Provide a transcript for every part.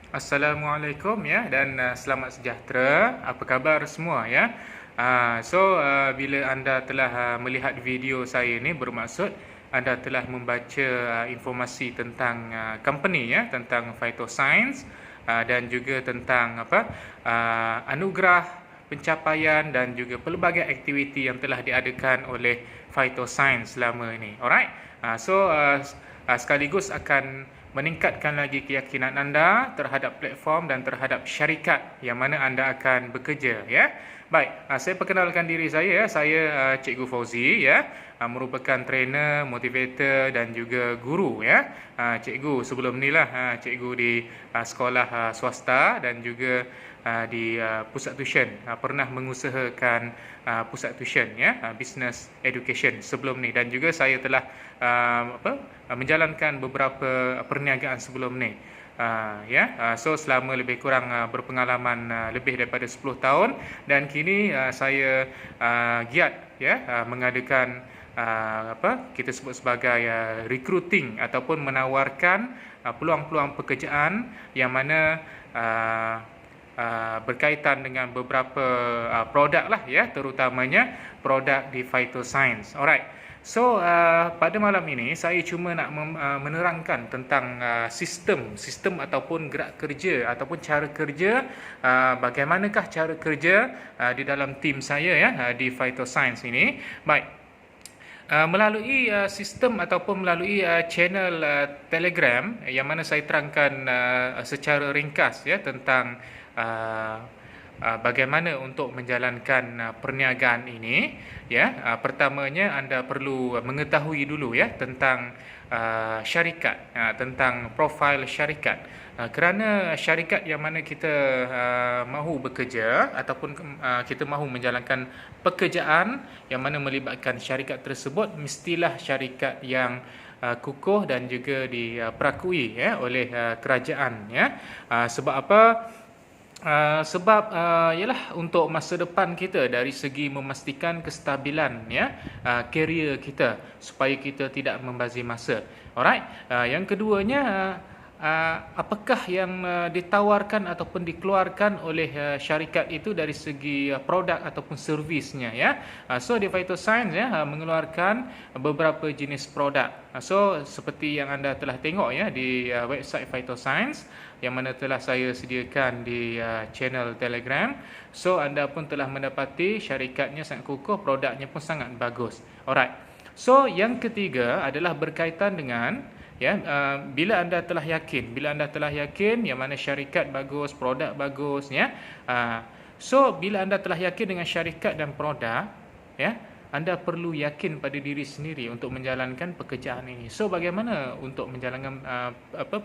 Assalamualaikum ya dan selamat sejahtera. Apa khabar semua ya? Bila anda telah melihat video saya ini, bermaksud anda telah membaca informasi tentang company ya, tentang Phytoscience dan juga tentang anugerah pencapaian dan juga pelbagai aktiviti yang telah diadakan oleh Phytoscience selama ini. Alright. Sekaligus akan meningkatkan lagi keyakinan anda terhadap platform dan terhadap syarikat yang mana anda akan bekerja ya. Baik, saya perkenalkan diri saya ya. Saya Cikgu Fauzi ya, merupakan trainer, motivator dan juga guru ya. Cikgu sebelum ni lah, cikgu di sekolah swasta dan juga di pusat tuition. Pernah mengusahakan pusat tuition ya, business education sebelum ni, dan juga saya telah menjalankan beberapa perniagaan sebelum ni. Selama lebih kurang berpengalaman lebih daripada 10 tahun, dan kini saya giat ya mengadakan kita sebut sebagai recruiting ataupun menawarkan peluang-peluang pekerjaan yang mana berkaitan dengan beberapa produk lah ya, terutamanya produk di Phytoscience. Alright. Pada malam ini saya cuma nak menerangkan tentang sistem ataupun gerak kerja ataupun cara kerja, bagaimanakah cara kerja di dalam tim saya ya di Phytoscience ini. Baik. Melalui sistem ataupun melalui channel Telegram yang mana saya terangkan secara ringkas ya tentang bagaimana untuk menjalankan perniagaan ini ya. Pertamanya anda perlu mengetahui dulu ya tentang syarikat, tentang profil syarikat, kerana syarikat yang mana kita mahu bekerja ataupun kita mahu menjalankan pekerjaan yang mana melibatkan syarikat tersebut, mestilah syarikat yang kukuh dan juga diperakui ya oleh kerajaan ya. Sebab apa? Ialah untuk masa depan kita, dari segi memastikan kestabilan ya karier kita supaya kita tidak membazir masa. Alright. Yang keduanya, apakah yang ditawarkan ataupun dikeluarkan oleh syarikat itu dari segi produk ataupun servisnya ya. Di Phytoscience ya mengeluarkan beberapa jenis produk. Seperti yang anda telah tengok ya di website Phytoscience yang mana telah saya sediakan di channel Telegram. Anda pun telah mendapati syarikatnya sangat kukuh, produknya pun sangat bagus. Alright. Yang ketiga adalah berkaitan dengan ya, bila anda telah yakin yang mana syarikat bagus, produk bagus ya. Bila anda telah yakin dengan syarikat dan produk ya, anda perlu yakin pada diri sendiri untuk menjalankan pekerjaan ini. Bagaimana untuk menjalankan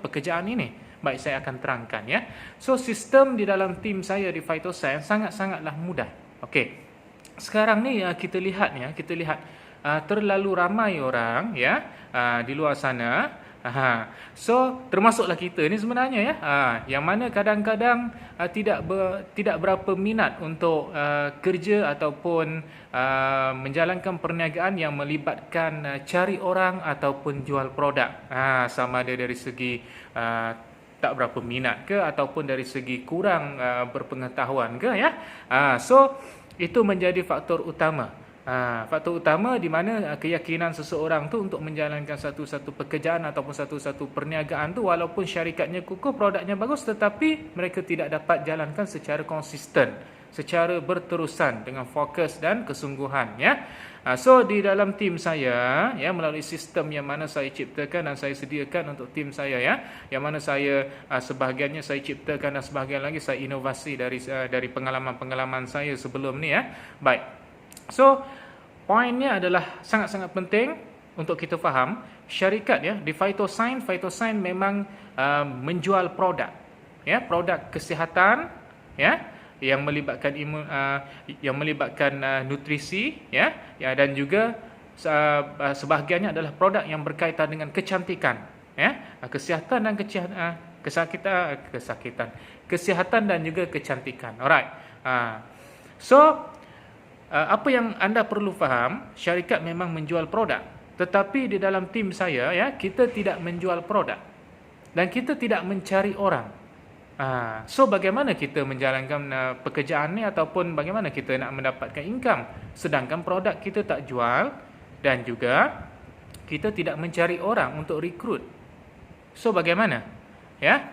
pekerjaan ini? Baik, saya akan terangkan ya. Sistem di dalam tim saya di Phytoscience sangat-sangatlah mudah. Okey. Sekarang ni kita lihat terlalu ramai orang ya di luar sana. Termasuklah kita ni sebenarnya ya, yang mana kadang-kadang tidak berapa minat untuk kerja ataupun menjalankan perniagaan yang melibatkan cari orang ataupun jual produk. Sama ada dari segi tak berapa minat ke ataupun dari segi kurang berpengetahuan ke ya. Itu menjadi faktor utama. Faktor utama di mana keyakinan seseorang tu untuk menjalankan satu-satu pekerjaan ataupun satu-satu perniagaan tu, walaupun syarikatnya kukuh, produknya bagus, tetapi mereka tidak dapat jalankan secara konsisten, secara berterusan dengan fokus dan kesungguhan ya. Di dalam tim saya ya, melalui sistem yang mana saya ciptakan dan saya sediakan untuk tim saya ya, yang mana saya sebahagiannya saya ciptakan dan sebahagian lagi saya inovasi dari pengalaman-pengalaman saya sebelum ni ya. Baik. Poinnya adalah sangat-sangat penting untuk kita faham, syarikat ya di Phytoscience memang menjual produk ya, produk kesihatan ya, yang melibatkan nutrisi ya, dan juga sebahagiannya adalah produk yang berkaitan dengan kecantikan ya, kesihatan dan kesihatan dan juga kecantikan. Alright. Apa yang anda perlu faham, syarikat memang menjual produk, tetapi di dalam tim saya ya, kita tidak menjual produk dan kita tidak mencari orang So bagaimana kita menjalankan pekerjaan ni ataupun bagaimana kita nak mendapatkan income sedangkan produk kita tak jual dan juga kita tidak mencari orang untuk rekrut. So bagaimana? Ya.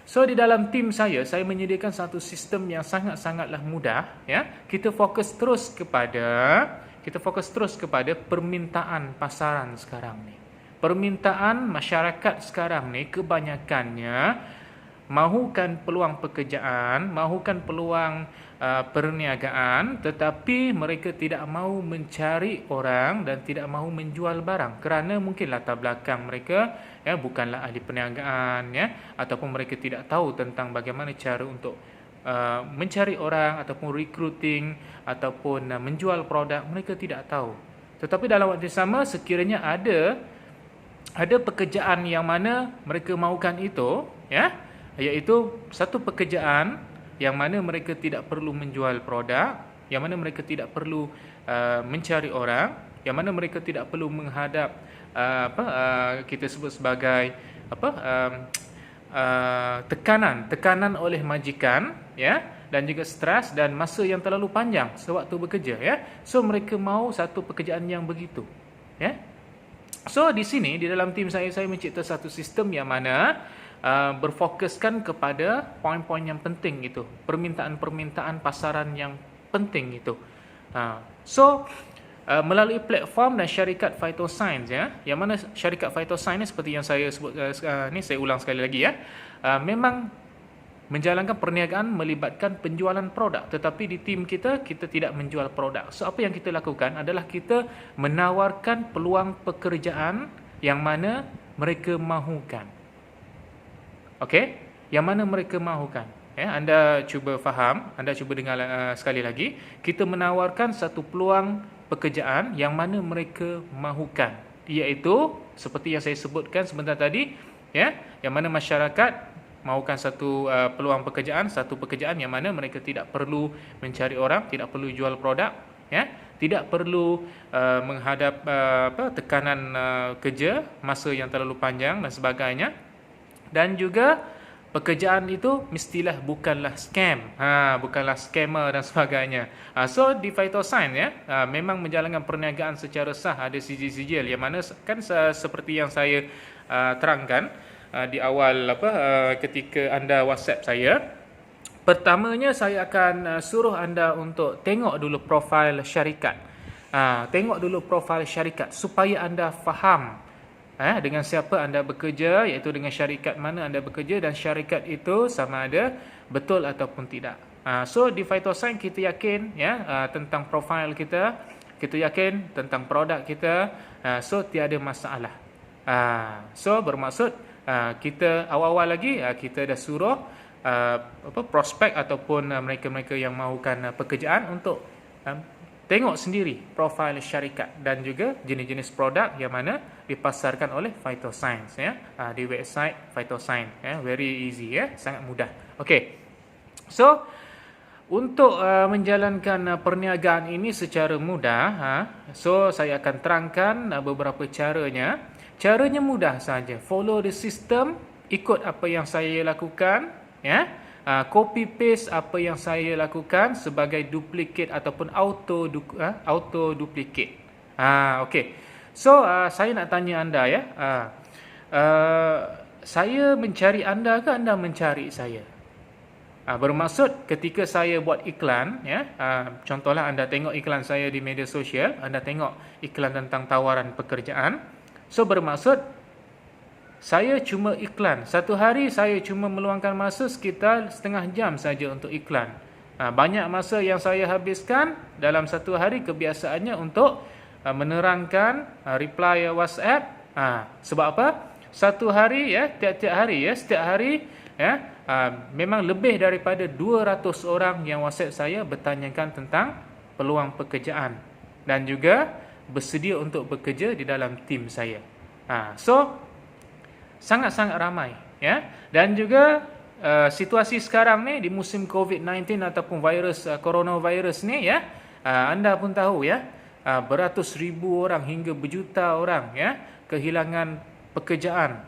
So di dalam tim saya menyediakan satu sistem yang sangat-sangatlah mudah, ya. Kita fokus terus kepada permintaan pasaran sekarang ni. Permintaan masyarakat sekarang ni kebanyakannya mahukan peluang pekerjaan, mahukan peluang perniagaan, tetapi mereka tidak mahu mencari orang dan tidak mahu menjual barang kerana mungkin latar belakang mereka bukanlah ahli perniagaan, ataupun mereka tidak tahu tentang bagaimana cara untuk mencari orang ataupun recruiting ataupun menjual produk, mereka tidak tahu. Tetapi dalam waktu sama, sekiranya ada pekerjaan yang mana mereka mahukan itu, iaitu satu pekerjaan yang mana mereka tidak perlu menjual produk, yang mana mereka tidak perlu mencari orang, yang mana mereka tidak perlu menghadap kita sebut sebagai tekanan oleh majikan, dan juga stres dan masa yang terlalu panjang sewaktu bekerja, So mereka mahu satu pekerjaan yang begitu, So di sini di dalam tim saya mencipta satu sistem yang mana berfokuskan kepada poin-poin yang penting itu, permintaan-permintaan pasaran yang penting itu. Melalui platform dan syarikat Phytoscience, yang mana syarikat Phytoscience seperti yang saya sebut ni, saya ulang sekali lagi, memang menjalankan perniagaan melibatkan penjualan produk, tetapi di tim kita tidak menjual produk. So apa yang kita lakukan adalah kita menawarkan peluang pekerjaan yang mana mereka mahukan. Okey, yang mana mereka mahukan. Anda cuba faham, anda cuba dengar sekali lagi. Kita menawarkan satu peluang pekerjaan yang mana mereka mahukan, iaitu seperti yang saya sebutkan sebentar tadi, yang mana masyarakat mahukan satu peluang pekerjaan, satu pekerjaan yang mana mereka tidak perlu mencari orang, tidak perlu jual produk, tidak perlu menghadap tekanan kerja, masa yang terlalu panjang dan sebagainya. Dan juga pekerjaan itu mestilah bukanlah scam, bukanlah scammer dan sebagainya. So di Phytoscience memang menjalankan perniagaan secara sah, ada sijil-sijil yang mana kan seperti yang saya terangkan di awal ketika anda WhatsApp saya. Pertamanya saya akan suruh anda untuk tengok dulu profil syarikat. Tengok dulu profil syarikat supaya anda faham dengan siapa anda bekerja, iaitu dengan syarikat mana anda bekerja, dan syarikat itu sama ada betul ataupun tidak. So di Phytoscience kita yakin tentang profil kita yakin tentang produk kita, so tiada masalah. So bermaksud kita awal-awal lagi kita dah suruh prospek ataupun mereka-mereka yang mahukan pekerjaan untuk tengok sendiri profil syarikat dan juga jenis-jenis produk yang mana dipasarkan oleh Phytoscience, di website Phytoscience, very easy, sangat mudah. Okey. So untuk menjalankan perniagaan ini secara mudah, so saya akan terangkan beberapa caranya. Caranya mudah saja. Follow the system, ikut apa yang saya lakukan, copy paste apa yang saya lakukan sebagai duplicate ataupun auto duplicate. Okey. So saya nak tanya anda, saya mencari anda ke anda mencari saya? Bermaksud ketika saya buat iklan, contohlah anda tengok iklan saya di media sosial, anda tengok iklan tentang tawaran pekerjaan. So bermaksud saya cuma iklan. Satu hari saya cuma meluangkan masa sekitar setengah jam saja untuk iklan. Banyak masa yang saya habiskan dalam satu hari kebiasaannya untuk menerangkan reply WhatsApp. Sebab apa? Satu hari, tiap-tiap hari, setiap hari, memang lebih daripada 200 orang yang WhatsApp saya bertanyakan tentang peluang pekerjaan dan juga bersedia untuk bekerja di dalam tim saya. So sangat-sangat ramai, dan juga situasi sekarang ni di musim COVID-19 ataupun coronavirus ni, anda pun tahu, beratus ribu orang hingga berjuta orang kehilangan pekerjaan,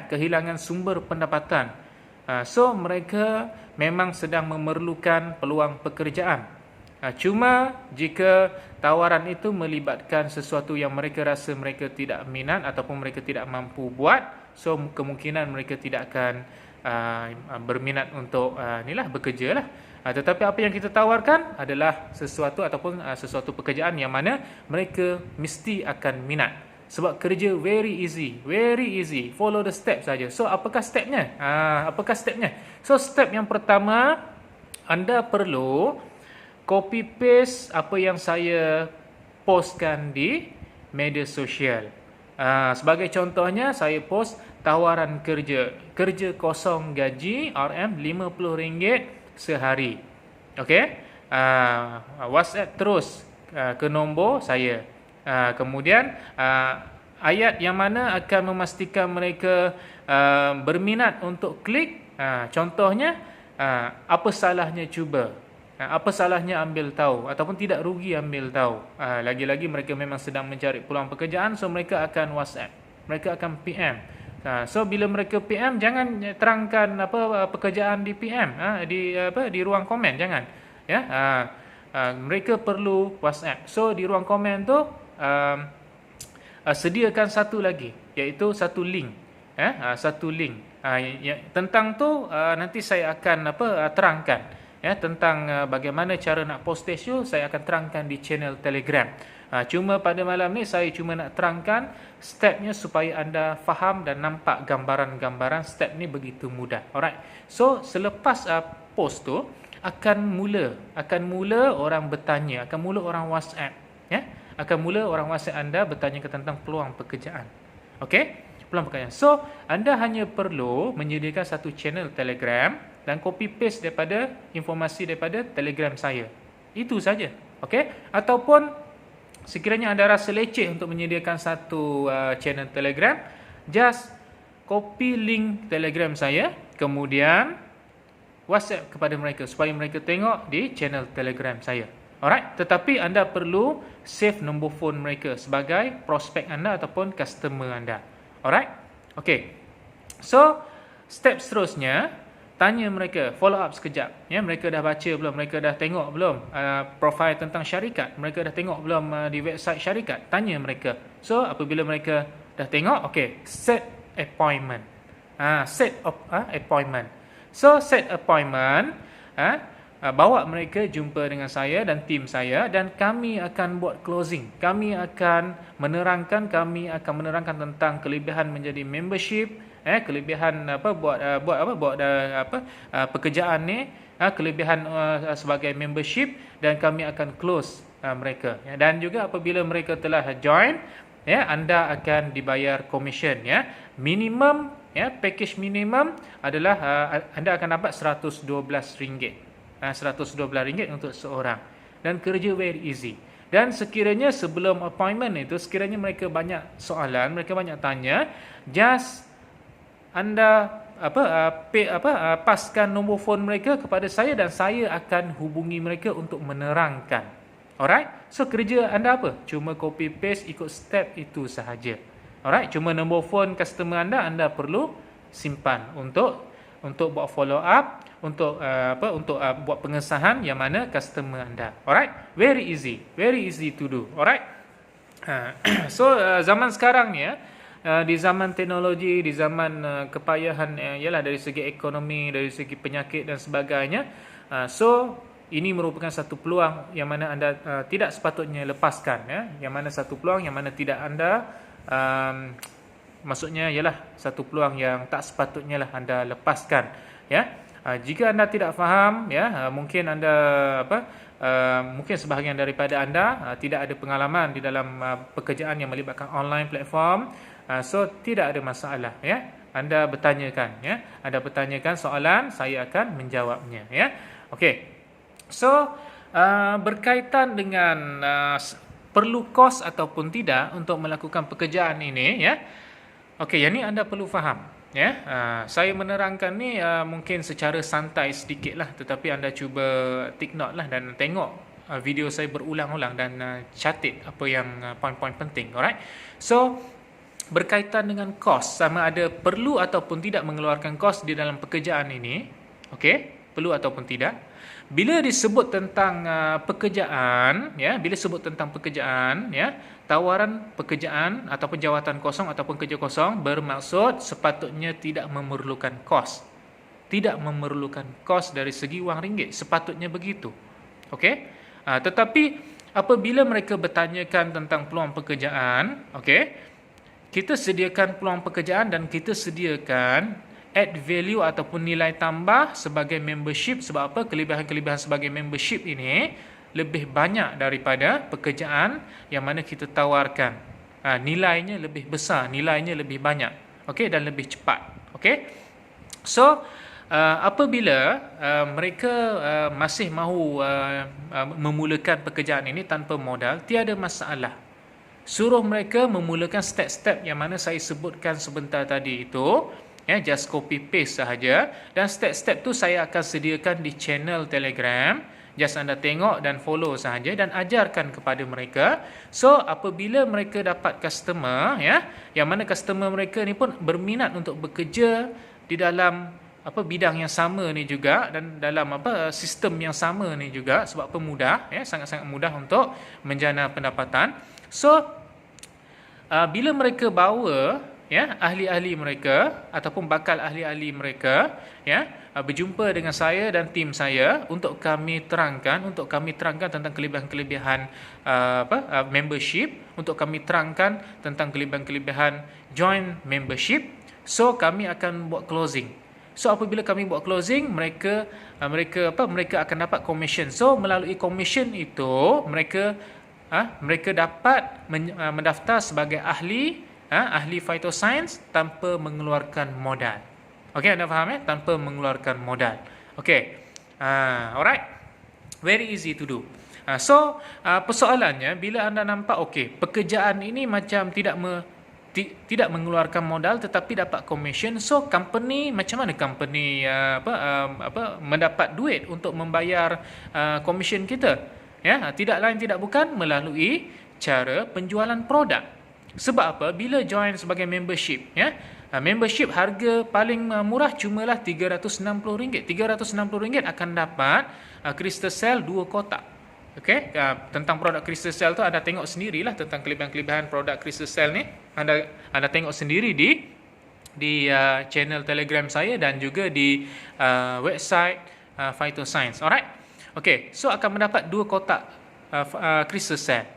kehilangan sumber pendapatan. So mereka memang sedang memerlukan peluang pekerjaan. Cuma jika tawaran itu melibatkan sesuatu yang mereka rasa mereka tidak minat ataupun mereka tidak mampu buat, so kemungkinan mereka tidak akan berminat untuk bekerja lah. Tetapi apa yang kita tawarkan adalah sesuatu ataupun sesuatu pekerjaan yang mana mereka mesti akan minat. Sebab kerja very easy, follow the step saja. So apakah stepnya? So step yang pertama, anda perlu copy paste apa yang saya postkan di media sosial. Sebagai contohnya, saya post tawaran kerja kosong gaji RM50 sehari. Okey, WhatsApp terus ke nombor saya. Kemudian ayat yang mana akan memastikan mereka berminat untuk klik. Contohnya, apa salahnya cuba? Apa salahnya ambil tahu ataupun tidak rugi ambil tahu. Lagi-lagi mereka memang sedang mencari peluang pekerjaan, so mereka akan WhatsApp, mereka akan PM. So bila mereka PM, jangan terangkan pekerjaan di PM, di ruang komen, jangan. Mereka perlu WhatsApp. So di ruang komen tu sediakan satu lagi, iaitu satu link. Satu link. Tentang tu nanti saya akan terangkan. Tentang bagaimana cara nak postage tu, saya akan terangkan di channel Telegram. Cuma pada malam ni saya cuma nak terangkan stepnya supaya anda faham dan nampak gambaran-gambaran step ni begitu mudah. Alright. So selepas post tu akan mula orang bertanya, akan mula orang WhatsApp, akan mula orang WhatsApp anda bertanya tentang peluang pekerjaan. Okey? Peluang pekerjaan. So anda hanya perlu menyediakan satu channel Telegram dan copy paste daripada informasi daripada Telegram saya. Itu saja. Okey? Ataupun sekiranya anda rasa leceh untuk menyediakan satu channel Telegram, just copy link Telegram saya, kemudian WhatsApp kepada mereka supaya mereka tengok di channel Telegram saya. Alright, tetapi anda perlu save nombor phone mereka sebagai prospek anda ataupun customer anda. Alright? Okay. So, step seterusnya, tanya mereka, follow up sekejap. Mereka dah baca belum? Mereka dah tengok belum profil tentang syarikat? Mereka dah tengok belum di website syarikat? Tanya mereka. So, apabila mereka dah tengok, okay, set appointment. Appointment. So, set appointment. Bawa mereka jumpa dengan saya dan tim saya, dan kami akan buat closing. Kami akan menerangkan tentang kelebihan menjadi membership, kelebihan buat pekerjaan ni, kelebihan sebagai membership, dan kami akan close mereka. Dan juga apabila mereka telah join, anda akan dibayar commission. Minimum, package minimum adalah anda akan dapat RM112. RM112 untuk seorang. Dan kerja very easy. Dan sekiranya sebelum appointment itu, sekiranya mereka banyak soalan, mereka banyak tanya, just anda paskan nombor phone mereka kepada saya dan saya akan hubungi mereka untuk menerangkan. Alright? So kerja anda apa? Cuma copy paste ikut step itu sahaja. Alright? Cuma nombor phone customer anda perlu simpan untuk buat follow up, untuk buat pengesahan yang mana customer anda. Alright? Very easy to do. Alright? So zaman sekarang ni di zaman teknologi, di zaman kepayahan ialah dari segi ekonomi, dari segi penyakit dan sebagainya. So ini merupakan satu peluang yang mana anda tidak sepatutnya lepaskan, yang mana satu peluang yang mana tidak anda maksudnya ialah satu peluang yang tak sepatutnya lah anda lepaskan. Jika anda tidak faham, mungkin anda mungkin sebahagian daripada anda tidak ada pengalaman di dalam pekerjaan yang melibatkan online platform, so tidak ada masalah. Anda bertanyakan, anda bertanyakan soalan, saya akan menjawabnya. Okey. So berkaitan dengan perlu kos ataupun tidak untuk melakukan pekerjaan ini, okey, yang ni anda perlu faham. Saya menerangkan ni mungkin secara santai sedikit lah, tetapi anda cuba take note lah dan tengok video saya berulang-ulang dan catat apa yang poin-poin penting. Alright. So berkaitan dengan kos, sama ada perlu ataupun tidak mengeluarkan kos di dalam pekerjaan ini. Okey, perlu ataupun tidak. Bila disebut tentang pekerjaan, ya, bila sebut tentang pekerjaan, ya, tawaran pekerjaan ataupun jawatan kosong ataupun kerja kosong bermaksud sepatutnya tidak memerlukan kos. Tidak memerlukan kos dari segi wang ringgit, sepatutnya begitu. Okey? Tetapi apabila mereka bertanyakan tentang peluang pekerjaan, okey, kita sediakan peluang pekerjaan dan kita sediakan add value ataupun nilai tambah sebagai membership. Sebab apa? Kelebihan-kelebihan sebagai membership ini lebih banyak daripada pekerjaan yang mana kita tawarkan. Nilainya lebih besar, nilainya lebih banyak, okey, dan lebih cepat. Okey. So, apabila mereka masih mahu memulakan pekerjaan ini tanpa modal, tiada masalah. Suruh mereka memulakan step-step yang mana saya sebutkan sebentar tadi itu, ya, just copy paste sahaja, dan step-step tu saya akan sediakan di channel Telegram. Just anda tengok dan follow sahaja dan ajarkan kepada mereka. So apabila mereka dapat customer, ya, yang mana customer mereka ni pun berminat untuk bekerja di dalam bidang yang sama ni juga, dan dalam sistem yang sama ni juga, sebab mudah, ya, sangat-sangat mudah untuk menjana pendapatan. So bila mereka bawa, ya, ahli-ahli mereka ataupun bakal ahli-ahli mereka, ya, berjumpa dengan saya dan tim saya untuk kami terangkan tentang kelebihan-kelebihan membership, untuk kami terangkan tentang kelebihan-kelebihan join membership. So kami akan buat closing. So apabila kami buat closing, mereka akan dapat commission. So melalui commission itu mereka dapat mendaftar sebagai ahli phytoscience tanpa mengeluarkan modal. Okey, anda faham, ya? Tanpa mengeluarkan modal. Okey. Alright. Very easy to do. So persoalannya, bila anda nampak okey, pekerjaan ini macam tidak mengeluarkan modal tetapi dapat commission, so company, macam mana company mendapat duit untuk membayar commission kita? Ya, tidak lain tidak bukan melalui cara penjualan produk. Sebab apa? Bila join sebagai membership, ya, membership harga paling murah cumalah RM360. RM360 akan dapat Crystal Cell 2 kotak. Okey, tentang produk Crystal Cell tu anda tengok sendirilah, tentang kelebihan-kelebihan produk Crystal Cell ni. Anda tengok sendiri di channel Telegram saya dan juga di website Phytoscience. Alright. Okey, so akan mendapat 2 kotak Crystal Cell.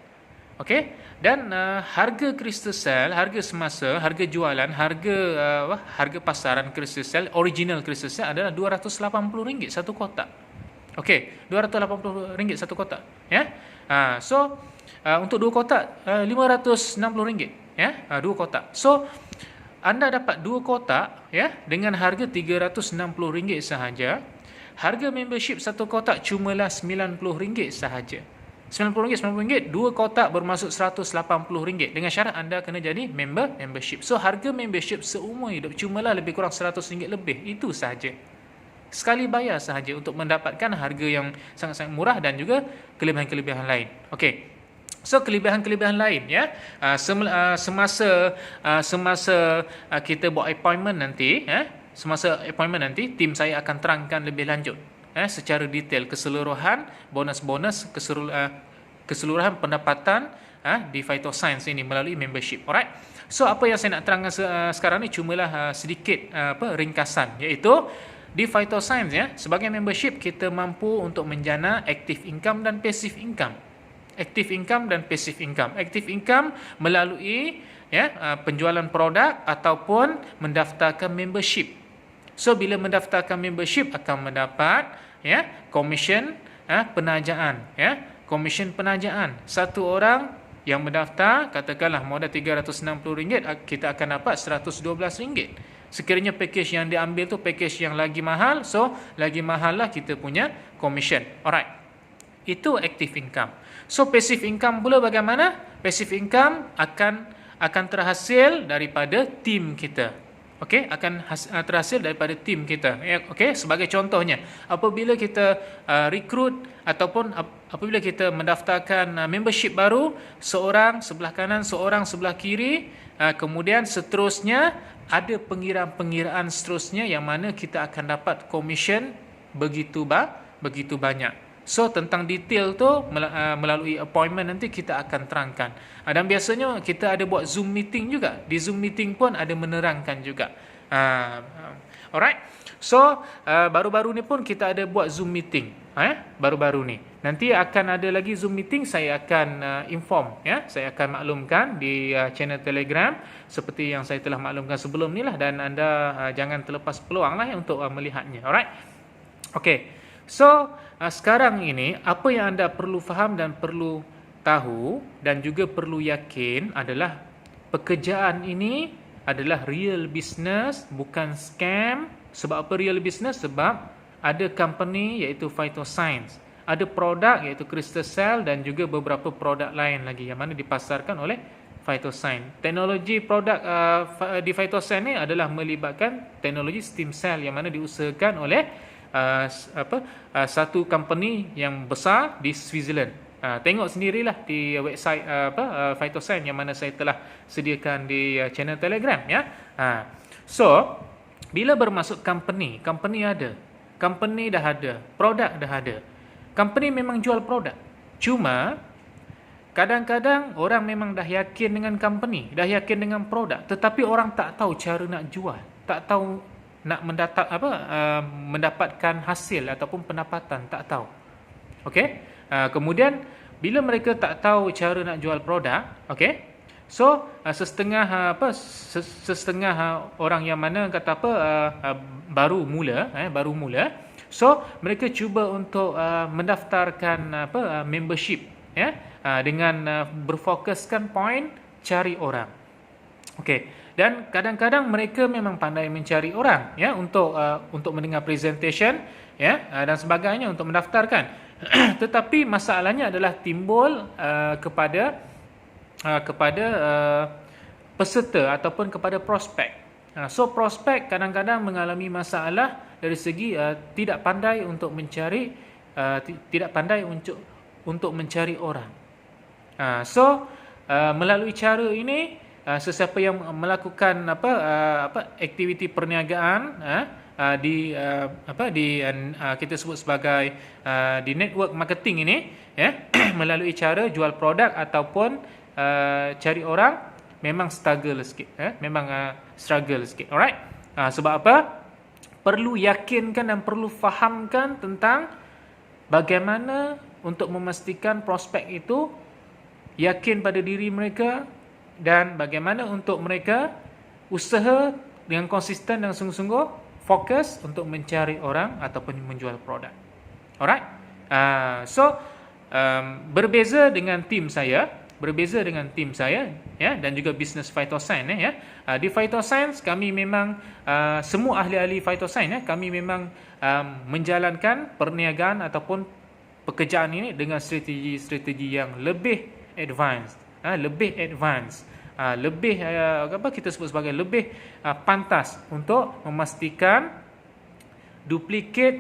Okey, dan harga Crystal Cell, harga semasa, harga jualan, harga pasaran Crystal Cell, original Crystal Cell adalah RM280 satu kotak. Okey, RM280 satu kotak, ya. So untuk 2 kotak RM560, ya, 2 kotak. So anda dapat 2 kotak, ya, dengan harga RM360 sahaja. Harga membership satu kotak cumalah RM90 sahaja. RM90, 2 kotak bermaksud RM180. Dengan syarat anda kena jadi membership. So harga membership seumur hidup cumalah lebih kurang RM100 lebih. Itu sahaja. Sekali bayar sahaja untuk mendapatkan harga yang sangat-sangat murah dan juga kelebihan-kelebihan lain. Okey. So kelebihan-kelebihan lain, ya, semasa kita buat appointment nanti, ya, semasa appointment nanti, tim saya akan terangkan lebih lanjut, secara detail keseluruhan bonus-bonus, keseluruhan pendapatan di Phytoscience ini melalui membership. Alright. So apa yang saya nak terangkan sekarang ni cumalah sedikit ringkasan, iaitu di Phytoscience, ya, sebagai membership kita mampu untuk menjana active income dan passive income. Active income dan passive income. Active income melalui, ya, penjualan produk ataupun mendaftarkan membership. So bila mendaftarkan membership akan mendapat, ya, commission penajaan, ya, commission penajaan. Satu orang yang mendaftar, katakanlah modal RM360, kita akan dapat RM112. Sekiranya package yang diambil tu package yang lagi mahal, so lagi mahal lah kita punya commission. Alright. Itu active income. So passive income pula bagaimana? Passive income akan terhasil daripada tim kita. Okey, akan terhasil daripada tim kita. Okey, sebagai contohnya, apabila kita rekrut ataupun apabila kita mendaftarkan membership baru, seorang sebelah kanan, seorang sebelah kiri, kemudian seterusnya ada pengiraan seterusnya yang mana kita akan dapat komisen begitu banyak. So tentang detail tu melalui appointment nanti kita akan terangkan. Dan biasanya kita ada buat Zoom meeting juga. Di Zoom meeting pun ada menerangkan juga. Alright. So baru-baru ni pun kita ada buat Zoom meeting. Baru-baru ni. Nanti akan ada lagi Zoom meeting, saya akan inform, ya. Saya akan maklumkan di channel Telegram seperti yang saya telah maklumkan sebelum ni lah, dan anda jangan terlepas peluang lah untuk melihatnya. Alright. Okay. So, sekarang ini apa yang anda perlu faham dan perlu tahu dan juga perlu yakin adalah pekerjaan ini adalah real business, bukan scam. Sebab apa real business? Sebab ada company iaitu Phytoscience, ada produk iaitu Crystal Cell dan juga beberapa produk lain lagi yang mana dipasarkan oleh Phytoscience. Teknologi produk di Phytoscience ni adalah melibatkan teknologi stem cell yang mana diusahakan oleh satu company yang besar di Switzerland. Tengok sendirilah di website Phytoscience yang mana saya telah sediakan di channel Telegram, ya. So bila bermasuk company ada, company dah ada, produk dah ada. Company memang jual produk. Cuma kadang-kadang orang memang dah yakin dengan company, dah yakin dengan produk, tetapi orang tak tahu cara nak jual, tak tahu nak mendapatkan hasil ataupun pendapatan, tak tahu. Okey? Kemudian bila mereka tak tahu cara nak jual produk, okey? So setengah orang yang mana kata baru mula, so mereka cuba untuk mendaftarkan membership, ya, dengan berfokuskan point cari orang. Okey. Dan kadang-kadang mereka memang pandai mencari orang, ya, untuk mendengar presentation, ya, dan sebagainya untuk mendaftarkan. Tetapi masalahnya adalah timbul kepada peserta ataupun kepada prospek. So prospek kadang-kadang mengalami masalah dari segi tidak pandai untuk mencari untuk mencari orang. So melalui cara ini, sesiapa yang melakukan aktiviti perniagaan kita sebut sebagai di network marketing ini, ya, melalui cara jual produk ataupun cari orang, memang struggle sikit, struggle sikit. Alright. Sebab apa? Perlu yakinkan dan perlu fahamkan tentang bagaimana untuk memastikan prospek itu yakin pada diri mereka, dan bagaimana untuk mereka usaha dengan konsisten dan sungguh-sungguh fokus untuk mencari orang ataupun menjual produk. Alright. So berbeza dengan tim saya, ya, dan juga bisnes Phytoscience, ya. Di Phytoscience kami memang semua ahli-ahli Phytoscience, ya, kami memang menjalankan perniagaan ataupun pekerjaan ini dengan strategi yang lebih advance. Kita sebut sebagai lebih pantas untuk memastikan duplikat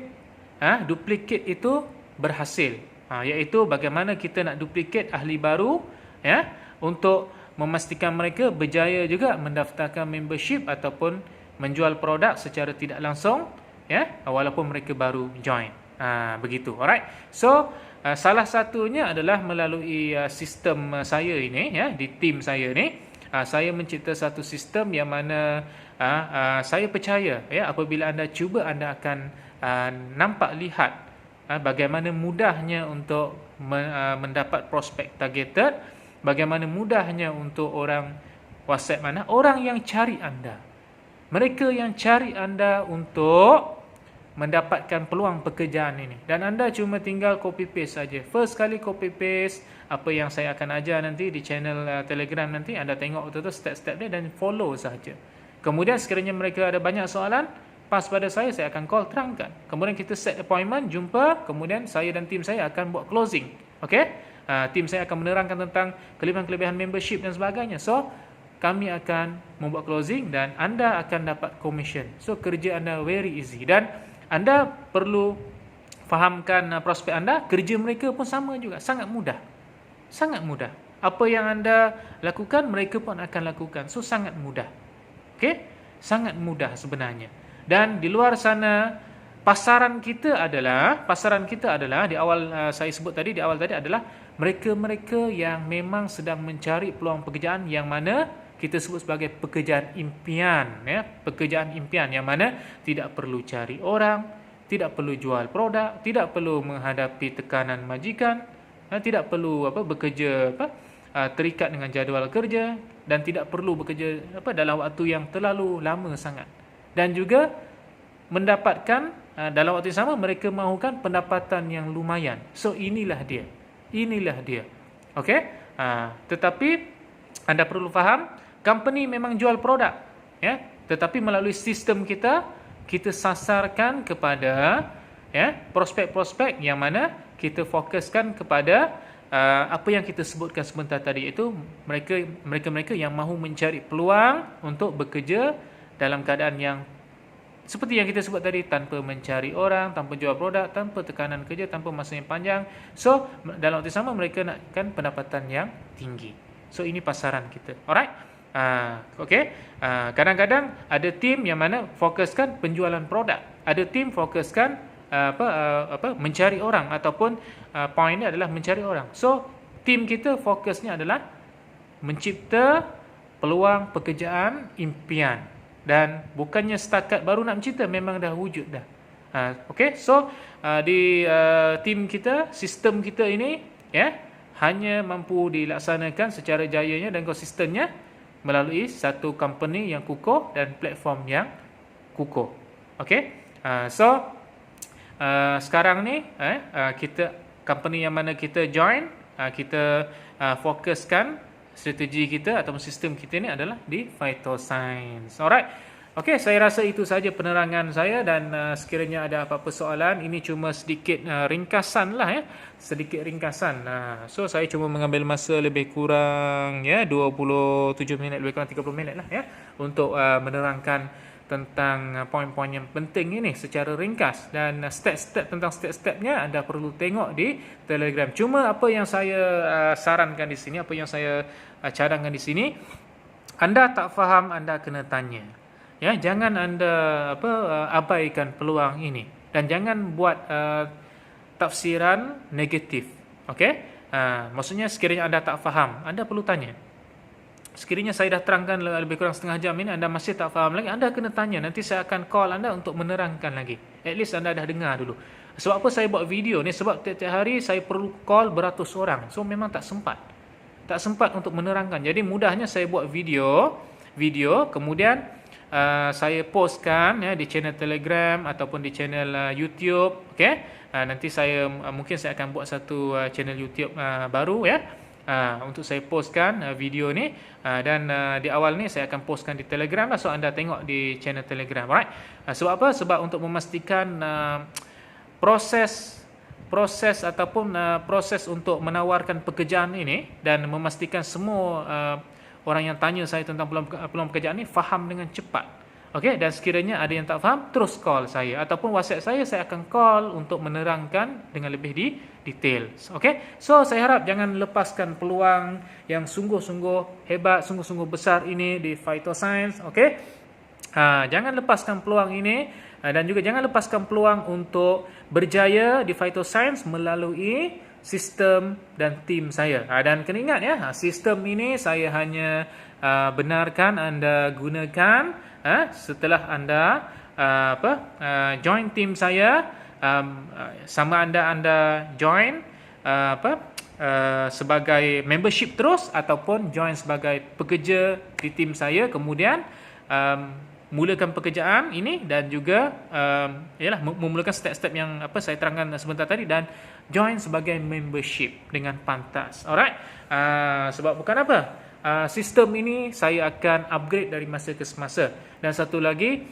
itu berhasil, iaitu bagaimana kita nak duplikat ahli baru, ya, untuk memastikan mereka berjaya juga mendaftarkan membership ataupun menjual produk secara tidak langsung, ya, walaupun mereka baru join. Begitu. Alright. So salah satunya adalah melalui sistem saya ini, ya, di tim saya ni. Saya mencipta satu sistem yang mana saya percaya, ya, apabila anda cuba, anda akan nampak lihat bagaimana mudahnya untuk mendapat prospek targeted, bagaimana mudahnya untuk orang WhatsApp orang yang cari anda. Mereka yang cari anda untuk mendapatkan peluang pekerjaan ini, dan anda cuma tinggal copy paste saja. First kali copy paste apa yang saya akan ajar nanti di channel Telegram nanti, anda tengok betul-betul step-step dia dan follow saja. Kemudian sekiranya mereka ada banyak soalan, pas pada saya akan call terangkan. Kemudian kita set appointment, jumpa, kemudian saya dan tim saya akan buat closing. Okey? Tim saya akan menerangkan tentang kelebihan-kelebihan membership dan sebagainya. So kami akan membuat closing dan anda akan dapat commission. So kerja anda very easy, dan anda perlu fahamkan prospek anda, kerja mereka pun sama juga, sangat mudah. Sangat mudah. Apa yang anda lakukan, mereka pun akan lakukan. So sangat mudah. Okey? Sangat mudah sebenarnya. Dan di luar sana, pasaran kita adalah di awal saya sebut tadi, di awal tadi adalah mereka-mereka yang memang sedang mencari peluang pekerjaan yang mana kita sebut sebagai pekerjaan impian, ya, pekerjaan impian yang mana tidak perlu cari orang, tidak perlu jual produk, tidak perlu menghadapi tekanan majikan, tidak perlu bekerja terikat dengan jadual kerja, dan tidak perlu bekerja dalam waktu yang terlalu lama sangat. Dan juga mendapatkan dalam waktu yang sama mereka mahukan pendapatan yang lumayan. So inilah dia. Okey? Tetapi anda perlu faham, company memang jual produk, ya, tetapi melalui sistem kita sasarkan kepada, ya, prospek-prospek yang mana kita fokuskan kepada apa yang kita sebutkan sebentar tadi, iaitu mereka yang mahu mencari peluang untuk bekerja dalam keadaan yang seperti yang kita sebut tadi, tanpa mencari orang, tanpa jual produk, tanpa tekanan kerja, tanpa masa yang panjang. So dalam waktu sama mereka nakkan pendapatan yang tinggi. So ini pasaran kita. Alright? Okey. Kadang-kadang ada tim yang mana fokuskan penjualan produk, ada tim fokuskan mencari orang, ataupun point ni adalah mencari orang. So tim kita fokusnya adalah mencipta peluang pekerjaan impian, dan bukannya setakat baru nak mencipta, memang dah wujud dah. Okey, so di tim kita, sistem kita ini, ya, hanya mampu dilaksanakan secara jayanya dan konsistennya melalui satu company yang kukuh dan platform yang kukuh. Okey, so sekarang ni kita, company yang mana kita join, kita fokuskan strategi kita ataupun sistem kita ni adalah di Phytoscience. Alright. Okey, saya rasa itu saja penerangan saya, dan sekiranya ada apa-apa soalan, ini cuma sedikit ringkasan lah, ya. Sedikit ringkasan. So saya cuma mengambil masa lebih kurang, ya, 27 minit, lebih kurang 30 minit lah, ya, untuk menerangkan tentang poin-poin yang penting ini secara ringkas, dan step-stepnya anda perlu tengok di Telegram. Cuma apa yang saya sarankan di sini, apa yang saya cadangkan di sini, anda tak faham, anda kena tanya. Ya, jangan anda abaikan peluang ini, dan jangan buat tafsiran negatif. Okey? Maksudnya sekiranya anda tak faham, anda perlu tanya. Sekiranya saya dah terangkan lebih kurang setengah jam ini, anda masih tak faham lagi, anda kena tanya. Nanti saya akan call anda untuk menerangkan lagi. At least anda dah dengar dulu. Sebab apa saya buat video ni? Sebab tiap-tiap hari saya perlu call beratus orang. So memang tak sempat. Tak sempat untuk menerangkan. Jadi mudahnya saya buat video, kemudian saya postkan, ya, di channel Telegram ataupun di channel YouTube. Okey? Nanti mungkin saya akan buat satu channel YouTube baru, ya. Untuk saya postkan video ni, dan di awal ni saya akan postkan di Telegram lah, so anda tengok di channel Telegram. Alright. Sebab apa? Sebab untuk memastikan proses ataupun proses untuk menawarkan pekerjaan ini, dan memastikan semua orang yang tanya saya tentang peluang pekerjaan ni faham dengan cepat. Okey, dan sekiranya ada yang tak faham, terus call saya ataupun WhatsApp saya akan call untuk menerangkan dengan lebih detail. Okey, so saya harap jangan lepaskan peluang yang sungguh-sungguh hebat, sungguh-sungguh besar ini di Phytoscience. Okey, jangan lepaskan peluang ini, dan juga jangan lepaskan peluang untuk berjaya di Phytoscience melalui sistem dan tim saya. Dan kena ingat, ya, sistem ini saya hanya benarkan anda gunakan setelah anda join tim saya, sama anda join sebagai membership terus, ataupun join sebagai pekerja di tim saya, kemudian mulakan pekerjaan ini, dan juga memulakan step-step yang saya terangkan sebentar tadi, dan join sebagai membership dengan pantas. Alright. Sebab bukan apa, sistem ini saya akan upgrade dari masa ke semasa. Dan satu lagi,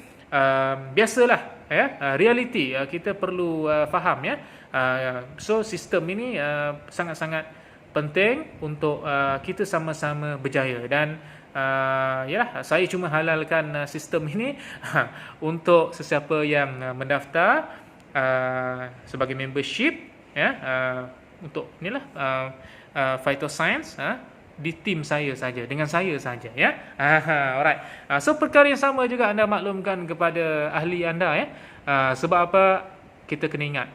biasalah, ya, reality kita perlu faham, ya. So sistem ini sangat-sangat penting untuk kita sama-sama berjaya. Dan yalah, saya cuma halalkan sistem ini untuk sesiapa yang mendaftar sebagai membership, ya, untuk inilah phytoscience, di tim saya saja, dengan saya saja, ya. Alright. So perkara yang sama juga anda maklumkan kepada ahli anda, ya. Sebab apa? Kita kena ingat,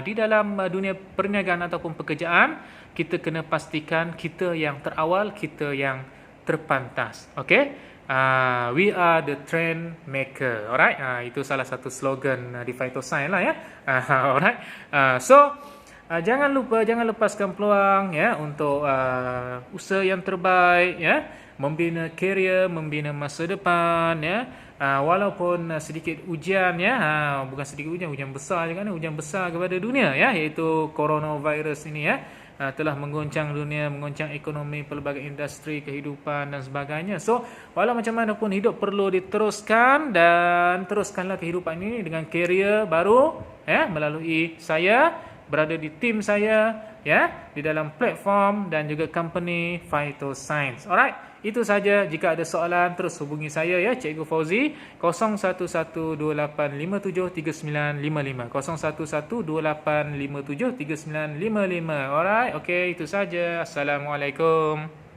di dalam dunia perniagaan ataupun pekerjaan, kita kena pastikan kita yang terawal, kita yang terpantas. Okay? We are the trend maker. Alright? Itu salah satu slogan di Phytoscience lah, ya. Alright? So jangan lupa, jangan lepaskan peluang, ya, untuk usaha yang terbaik, ya, membina karier, membina masa depan, ya. Walaupun sedikit ujian, ya, bukan sedikit ujian, ujian besar juga ni, ujian besar kepada dunia, ya, iaitu coronavirus ini, ya, telah menggoncang dunia, menggoncang ekonomi, pelbagai industri, kehidupan dan sebagainya. So, walau macam mana pun hidup perlu diteruskan, dan teruskanlah kehidupan ini dengan karier baru, ya, melalui saya berada di tim saya, ya, di dalam platform dan juga company Phytoscience. Alright, itu saja. Jika ada soalan, terus hubungi saya, ya, Cikgu Fauzi, 0112857395, 0112857395. Alright, okey, itu saja. Assalamualaikum.